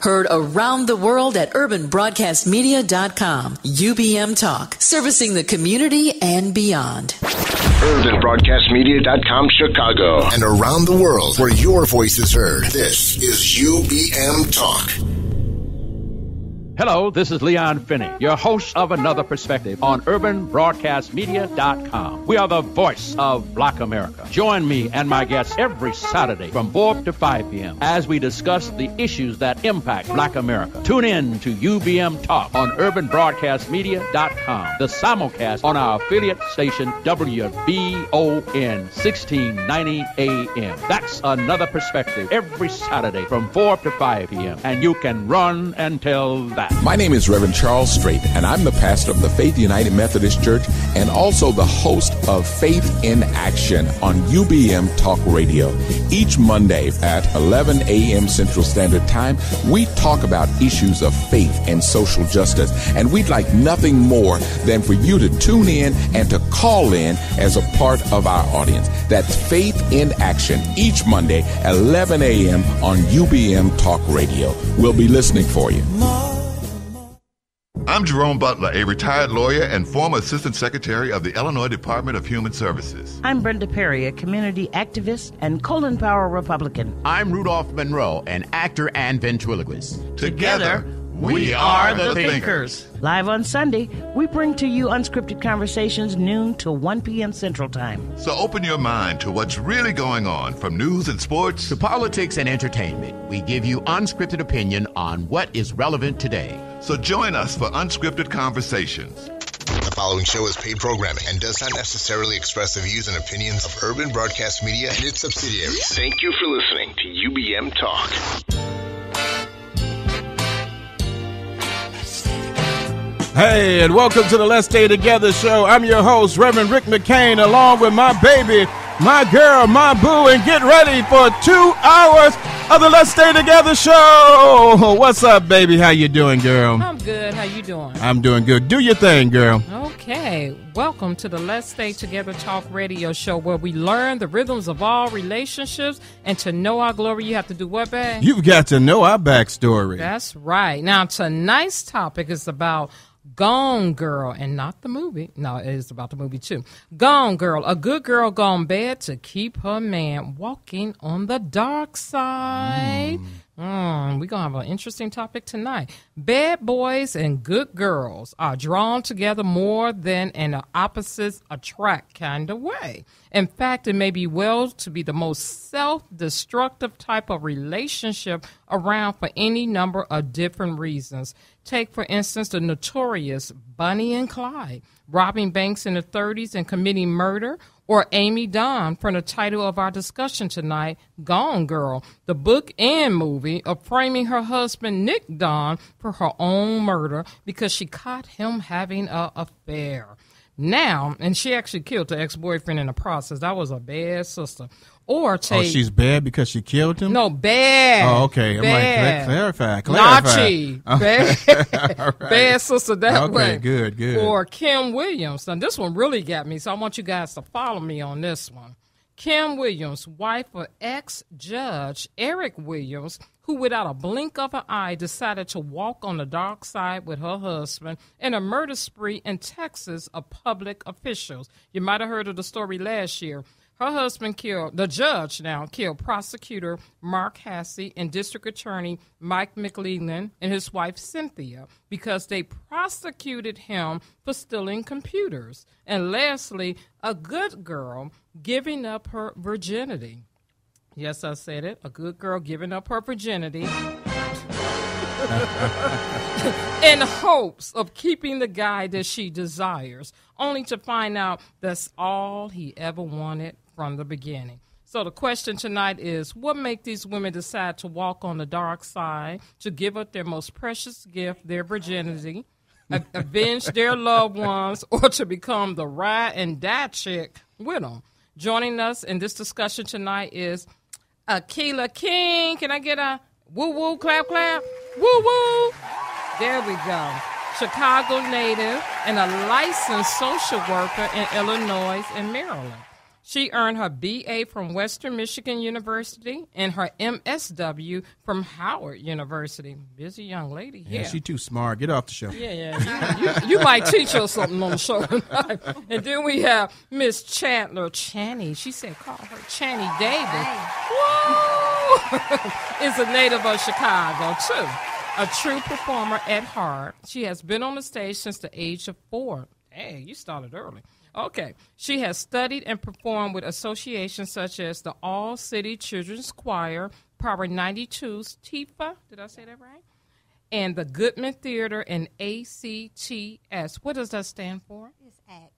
Heard around the world at urbanbroadcastmedia.com. UBM Talk, servicing the community and beyond. urbanbroadcastmedia.com Chicago. And around the world where your voice is heard. This is UBM Talk. Hello, this is Leon Finney, your host of Another Perspective on urbanbroadcastmedia.com. We are the voice of Black America. Join me and my guests every Saturday from 4 to 5 p.m. as we discuss the issues that impact Black America. Tune in to UBM Talk on urbanbroadcastmedia.com, the simulcast on our affiliate station WBON 1690 AM. That's Another Perspective every Saturday from 4 to 5 p.m. And you can run and tell that. My name is Reverend Charles Strait, and I'm the pastor of the Faith United Methodist Church and also the host of Faith in Action on UBM Talk Radio. Each Monday at 11 a.m. Central Standard Time, we talk about issues of faith and social justice, and we'd like nothing more than for you to tune in and to call in as a part of our audience. That's Faith in Action each Monday at 11 a.m. on UBM Talk Radio. We'll be listening for you. I'm Jerome Butler, a retired lawyer and former Assistant Secretary of the Illinois Department of Human Services. I'm Brenda Perry, a community activist and Colin Powell Republican. I'm Rudolph Monroe, an actor and ventriloquist. Together, we are the Thinkers. Live on Sunday, we bring to you unscripted conversations noon to 1 p.m. Central Time. So open your mind to what's really going on, from news and sports to politics and entertainment. We give you unscripted opinion on what is relevant today. So join us for Unscripted Conversations. The following show is paid programming and does not necessarily express the views and opinions of Urban Broadcast Media and its subsidiaries. Thank you for listening to UBM Talk. Hey, and welcome to the Let's Stay Together show. I'm your host, Reverend Rick McCain, along with my baby, my girl, my boo, and get ready for 2 hours of the Let's Stay Together show. What's up, baby? How you doing, girl? I'm good. How you doing? I'm doing good. Do your thing, girl. Okay. Welcome to the Let's Stay Together Talk radio show, where we learn the rhythms of all relationships, and to know our glory, you have to do what, babe? You've got to know our backstory. That's right. Now, tonight's topic is about Gone Girl, and not the movie. No, it is about the movie too. Gone Girl, a good girl gone bad to keep her man, walking on the dark side. We're going to have an interesting topic tonight. Bad boys and good girls are drawn together more than in an opposites attract kind of way. In fact, it may be well to be the most self-destructive type of relationship around for any number of different reasons. Take, for instance, the notorious Bonnie and Clyde, robbing banks in the 30s and committing murder, or Amy Dawn from the title of our discussion tonight, Gone Girl, the book and movie of framing her husband, Nick Dawn, for her own murder because she caught him having an affair. Now, and she actually killed her ex-boyfriend in the process. That was a bad sister. Or take... Oh, she's bad because she killed him? No, bad. Oh, okay. Bad. I'm like, clarify. Nachi. Bad. Right. Bad sister that way. Okay, good. Or Kim Williams. Now, this one really got me, so I want you guys to follow me on this one. Kim Williams, wife of ex-judge Eric Williams, who without a blink of an eye decided to walk on the dark side with her husband in a murder spree in Texas of public officials. You might have heard of the story last year. Her husband killed prosecutor Mark Hassey and district attorney Mike McLeland and his wife Cynthia because they prosecuted him for stealing computers. And lastly, a good girl giving up her virginity. Yes, I said it. A good girl giving up her virginity in hopes of keeping the guy that she desires, only to find out that's all he ever wanted from the beginning. So the question tonight is, what make these women decide to walk on the dark side, to give up their most precious gift, their virginity, avenge their loved ones, or to become the ride and die chick with them? Joining us in this discussion tonight is Akila King. Can I get a woo-woo, clap, clap? Woo-woo. There we go. Chicago native and a licensed social worker in Illinois and Maryland. She earned her BA from Western Michigan University and her MSW from Howard University. Busy young lady here. Yeah, she too smart. Get off the show. Yeah. You might teach us something on the show tonight. And then we have Miss Chandler, Channie. She said call her Channie Davis. Woo! Is a native of Chicago, too. A true performer at heart. She has been on the stage since the age of 4. Hey, you started early. Okay. She has studied and performed with associations such as the All City Children's Choir, Power 92's Teefa, did I say that right? And the Goodman Theatre and A.C.T.S. What does that stand for? It's X.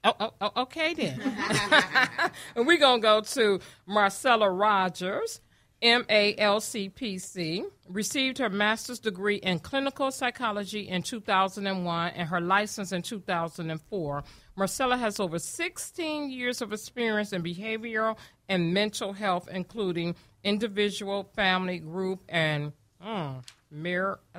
Oh, okay then. And we're going to go to Marcella Rogers, MALCPC, received her master's degree in clinical psychology in 2001 and her license in 2004. Marcella has over 16 years of experience in behavioral and mental health, including individual, family, group, and I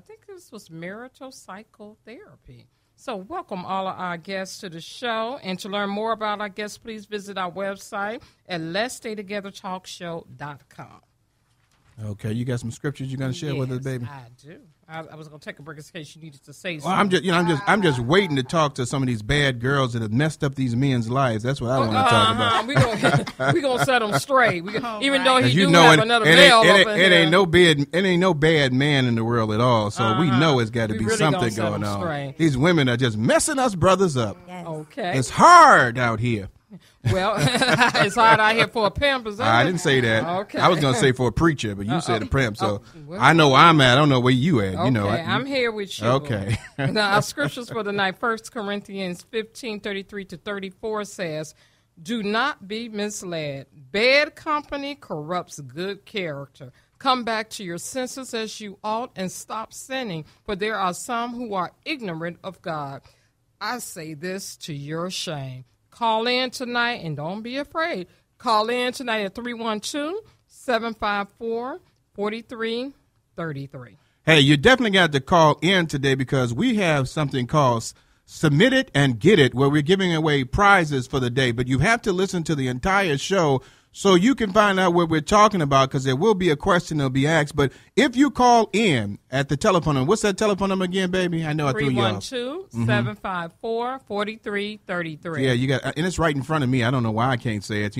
think this was marital psychotherapy. So welcome all of our guests to the show. And to learn more about our guests, please visit our website at letsstaytogethertalkshow.com. Okay, you got some scriptures you're gonna share with us, baby? I do. I was gonna take a break in case you needed to say Well, something. I'm just waiting to talk to some of these bad girls that have messed up these men's lives. That's what I want to talk about. We gonna set them straight. Even though he do know have another male up in it here. ain't no bad man in the world at all. So we know it's got to be really something set 'em going on. straight. These women are just messing us brothers up. Yes. Okay. It's hard out here. Well, it's hard out here for a pimp. Is that I it? didn't say that. Okay. I was going to say for a preacher, but you said a pimp. So well. I know where I'm at. I don't know where you at. Okay, You know, I'm here with you. Okay. Now, our scriptures for the night, 1 Corinthians 15:33-34 says, do not be misled. Bad company corrupts good character. Come back to your senses as you ought and stop sinning, for there are some who are ignorant of God. I say this to your shame. Call in tonight, and don't be afraid. Call in tonight at 312-754-4333. Hey, you definitely got to call in today because we have something called Submit It and Get It, where we're giving away prizes for the day. But you have to listen to the entire show so you can find out what we're talking about, because there will be a question that'll be asked. But if you call in at the telephone number, what's that telephone number again, baby? I know I threw you off. 312-754-4333. Yeah, you got, and it's right in front of me. I don't know why I can't say it.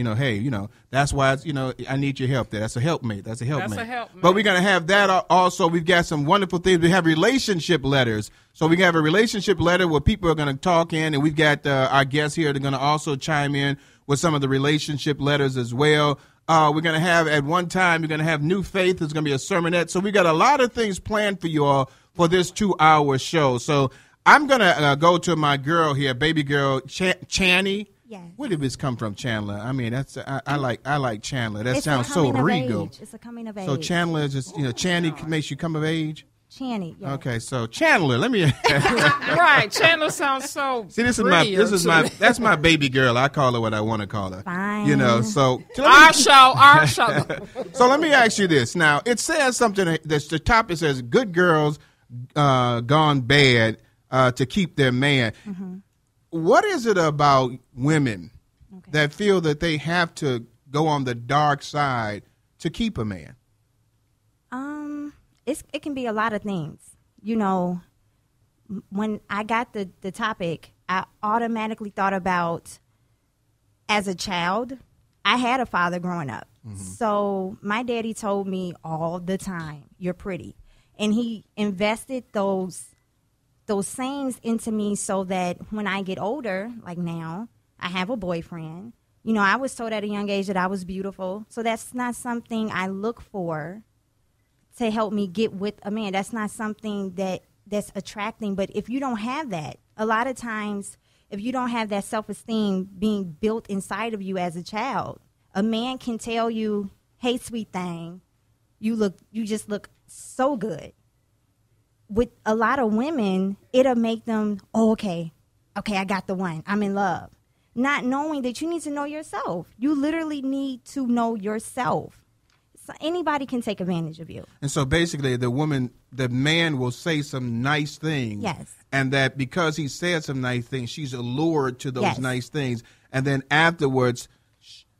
That's why it's, I need your help there. That's a helpmate. That's a helpmate. But we're going to have that also. We've got some wonderful things. We have relationship letters. So we have a relationship letter where people are going to talk in, and we've got our guests here that are going to also chime in with some of the relationship letters as well. We're going to have, at one time, we're going to have New Faith. There's going to be a sermonette. So we got a lot of things planned for you all for this 2-hour show. So I'm going to go to my girl here, baby girl, Channie. Yes. Where did this come from, Chandler? I mean, that's I like Chandler. That It's sounds a so coming of regal. age. It's a coming of age. So Chandler is just, Channie makes you come of age? Channie, yes. Okay, so Chandler, let me. Right, Chandler sounds so. See, that's my baby girl. I call her what I want to call her. Fine. So our show. So let me ask you this. Now, it says something. The topic says, "Good girls gone bad to keep their man." Mm-hmm. What is it about women that feel that they have to go on the dark side to keep a man? It can be a lot of things. When I got the topic, I automatically thought about, as a child, I had a father growing up. Mm-hmm. So my daddy told me all the time, "You're pretty." And he invested those sayings into me so that when I get older, like now, I have a boyfriend. I was told at a young age that I was beautiful. So that's not something I look for to help me get with a man. That's not something that's attracting. But if you don't have that, a lot of times, if you don't have that self-esteem being built inside of you as a child, a man can tell you, "Hey, sweet thing, you just look so good." With a lot of women, it'll make them, "Oh, okay, I got the one. I'm in love." Not knowing that you need to know yourself. You literally need to know yourself. So anybody can take advantage of you. And so basically the man will say some nice things. Yes. And that because he said some nice things, she's allured to those nice things. And then afterwards,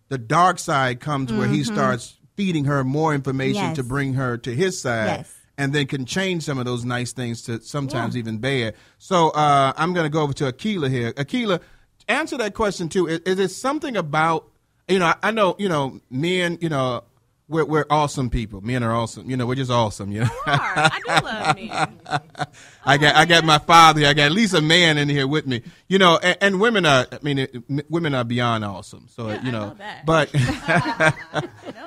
the dark side comes where he starts feeding her more information to bring her to his side. Yes. And then can change some of those nice things to sometimes even bad. So I'm going to go over to Akila here. Akila, answer that question too. Is there something about, I know, men, we're awesome people. Men are awesome. We're just awesome. I do love men. I got my father. I got at least a man in here with me. And women are. Women are beyond awesome. So I know that. But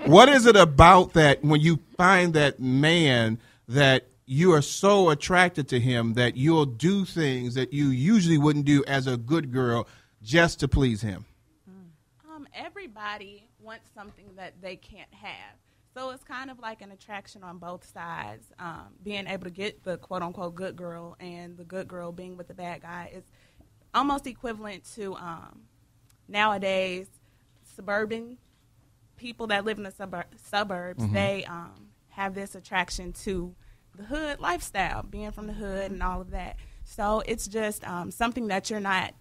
what is it about that when you find that man that you are so attracted to him that you'll do things that you usually wouldn't do as a good girl just to please him? Everybody wants something that they can't have. So it's kind of like an attraction on both sides. Being able to get the quote-unquote good girl and the good girl being with the bad guy is almost equivalent to nowadays suburban people that live in the suburbs. They have this attraction to the hood lifestyle, being from the hood and all of that. So it's just something that you're not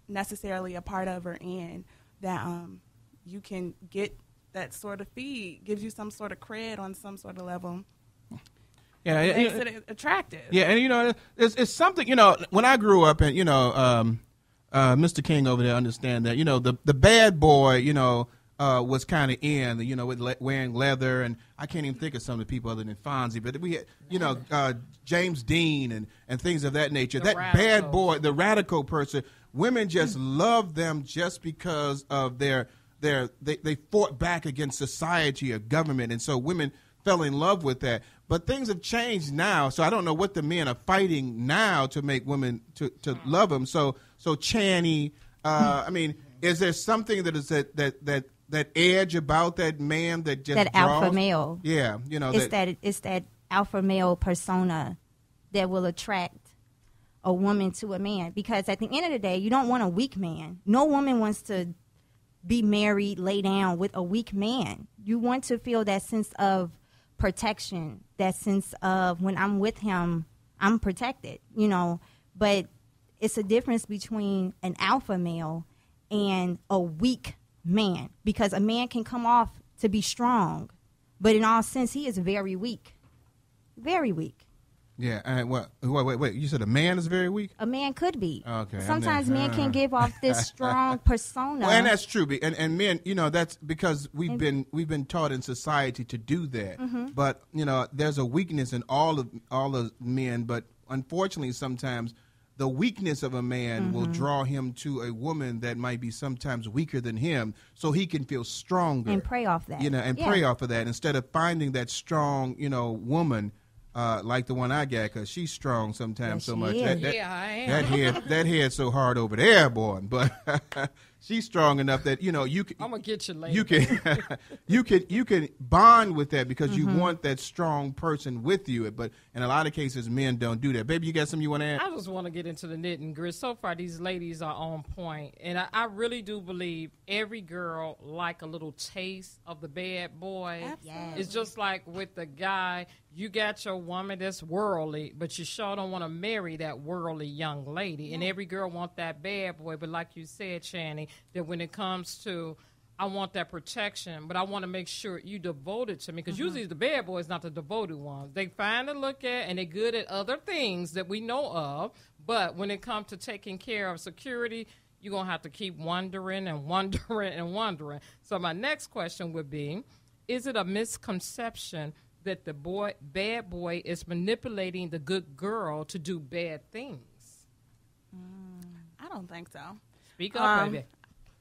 necessarily a part of or in, that you can get that sort of feed, gives you some sort of cred on some sort of level. Yeah, it makes it attractive. Yeah, and it's something. When I grew up, and Mr. King over there understand that. The bad boy, was kind of in, with wearing leather, and I can't even think of some of the people other than Fonzie, but we had, James Dean and things of that nature. That bad boy, the radical person. Women just love them just because of they fought back against society or government, and so women fell in love with that. But things have changed now, so I don't know what the men are fighting now to make women to love them. So Channie, is there something that is that edge about that man that just that draws? Alpha male? Yeah, it's that alpha male persona that will attract a woman to a man, because at the end of the day, you don't want a weak man. No woman wants to be married, lay down with a weak man. You want to feel that sense of protection, that sense of when I'm with him, I'm protected, But it's a difference between an alpha male and a weak man, because a man can come off to be strong, but in all sense, he is very weak. Very weak. Yeah, wait. You said a man is very weak? A man could be. Okay. Sometimes men can give off this strong persona. Well, and that's true. And men, that's because we've been taught in society to do that. But there's a weakness in all of men. But unfortunately, sometimes the weakness of a man will draw him to a woman that might be sometimes weaker than him, so he can feel stronger and prey off that. Prey off of that instead of finding that strong, woman. Like the one I got, because she's strong sometimes so much. I am. That head's so hard over there, boy. But she's strong enough that you can. I'm gonna get you later. You can bond with that because you want that strong person with you. But in a lot of cases, men don't do that. Baby, you got something you want to add? I just want to get into the knit and grit. So far, these ladies are on point, and I really do believe every girl like a little taste of the bad boy. Absolutely. It's just like with the guy. You got your woman that's worldly, but you sure don't want to marry that worldly young lady. And every girl want that bad boy. But like you said, Channie, that when it comes to, I want that protection, but I want to make sure you devoted to me. Because usually the bad boy is not the devoted ones. They fine to look at, and they're good at other things that we know of. But when it comes to taking care of security, you're going to have to keep wondering and wondering and wondering. So my next question would be, is it a misconception that the bad boy is manipulating the good girl to do bad things? I don't think so. Speak up, baby.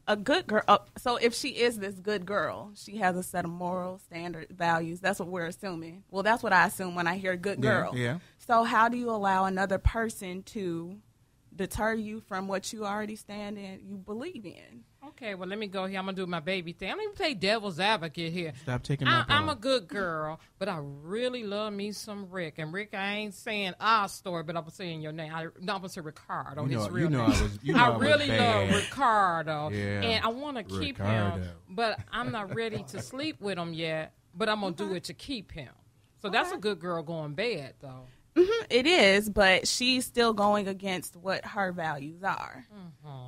A good girl. So if she is this good girl, she has a set of moral standard values. That's what we're assuming. Well, that's what I assume when I hear good girl. Yeah. So how do you allow another person to deter you from what you already stand in, you believe in? Okay, well, let me go here. I'm going to do my baby thing. I'm going to play devil's advocate here. Stop taking my I'm a good girl, but I really love me some Rick. And Rick, I ain't saying our story, but I'm saying your name. I'm going to say Ricardo, his real name. I really love Ricardo, and I want to keep him, but I'm not ready to sleep with him yet, but I'm going to do it to keep him. So that's a good girl going bad, though. It is, but she's still going against what her values are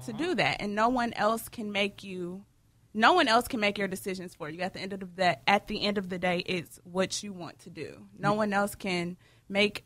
to do that. And no one else can make you no one else can make your decisions for you. At the end of the day, it's what you want to do. No one else can make